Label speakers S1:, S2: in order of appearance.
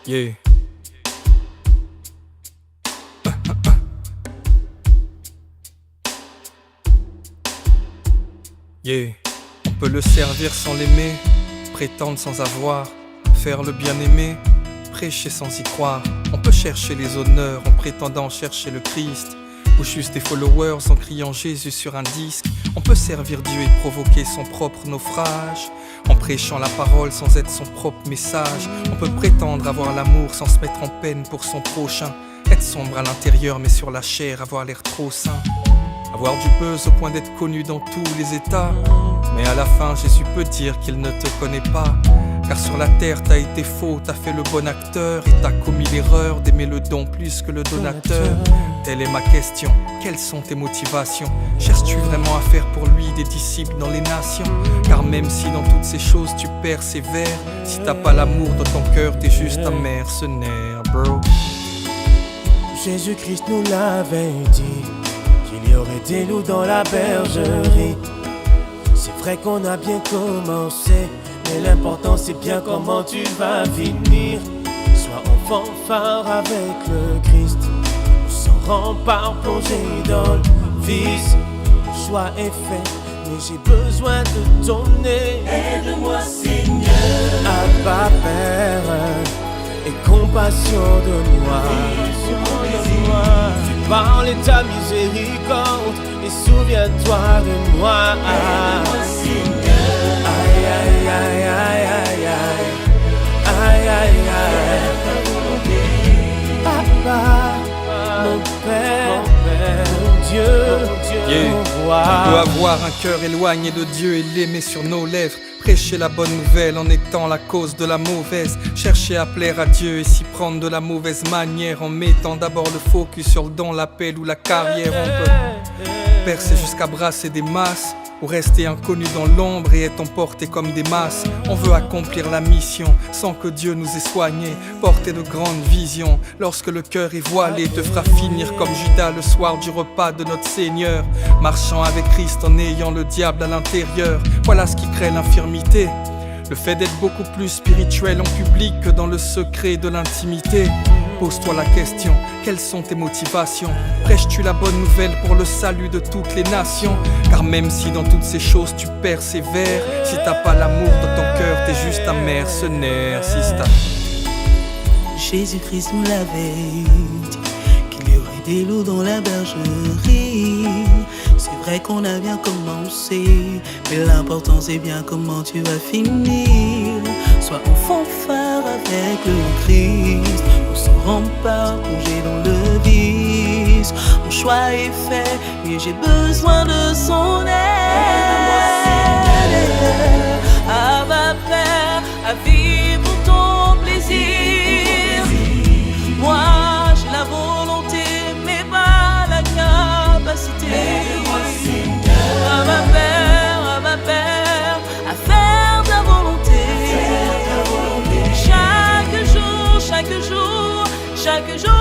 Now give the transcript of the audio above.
S1: Yeah. Yeah. On peut le servir sans l'aimer, prétendre sans avoir, faire le bien-aimé, prêcher sans y croire. On peut chercher les honneurs en prétendant chercher le Christ, ou juste des followers en criant Jésus sur un disque. On peut servir Dieu et provoquer son propre naufrage, en prêchant la parole sans être son propre message. On peut prétendre avoir l'amour sans se mettre en peine pour son prochain, être sombre à l'intérieur mais sur la chair avoir l'air trop sain, avoir du buzz au point d'être connu dans tous les états. Mais à la fin Jésus peut dire qu'il ne te connaît pas, car sur la terre t'as été faux, t'as fait le bon acteur et t'as commis l'erreur d'aimer le don plus que le donateur. Telle est ma question, quelles sont tes motivations? Cherches-tu vraiment à faire pour lui des disciples dans les nations? Car même si dans toutes ces choses tu persévères, si t'as pas l'amour dans ton cœur, t'es juste un mercenaire, bro.
S2: Jésus-Christ nous l'avait dit, qu'il y aurait des loups dans la bergerie. C'est vrai qu'on a bien commencé, mais l'important c'est bien comment tu vas finir. Sois en fanfare avec le Christ, sans rempart plongé dans le vice. Le choix est fait, mais j'ai besoin de ton aide.
S3: Aide-moi Seigneur,
S2: Abba Père, et compassion de moi. Fais parler ta miséricorde et souviens-toi de moi.
S3: aide-moi Seigneur,
S2: Aïe aïe aïe aïe aïe aïe aïe aïe aïe. Papa, mon Père, mon Dieu,
S1: Yeah.
S2: mon roi.
S1: On peut avoir un cœur éloigné de Dieu et l'aimer sur nos lèvres, prêcher la bonne nouvelle en étant la cause de la mauvaise, chercher à plaire à Dieu et s'y prendre de la mauvaise manière, en mettant d'abord le focus sur le don, l'appel ou la carrière. On peut percer jusqu'à brasser des masses, ou rester inconnu dans l'ombre et être emporté comme des masses. On veut accomplir la mission sans que Dieu nous ait soignés, porter de grandes visions. Lorsque le cœur est voilé, te fera finir comme Judas le soir du repas de notre Seigneur, marchant avec Christ en ayant le diable à l'intérieur. Voilà ce qui crée l'infirmité, le fait d'être beaucoup plus spirituel en public que dans le secret de l'intimité. Pose-toi la question, quelles sont tes motivations? Prêches-tu la bonne nouvelle pour le salut de toutes les nations? Car même si dans toutes ces choses tu persévères, si t'as pas l'amour dans ton cœur, t'es juste un mercenaire, sista.
S4: Jésus-Christ nous l'avait dit, qu'il y aurait des loups dans la bergerie. C'est vrai qu'on a bien commencé, mais l'important c'est bien comment tu vas finir. Sois en fanfare avec le Christ, on s'en rempart plongé dans le vice. Mon choix est fait, mais j'ai besoin de son aide. Abba Père, à vivre pour ton plaisir. Moi j'ai la volonté, mais pas la capacité. Abba Père, à faire ta volonté. Chaque jour, chaque jour, chaque jour.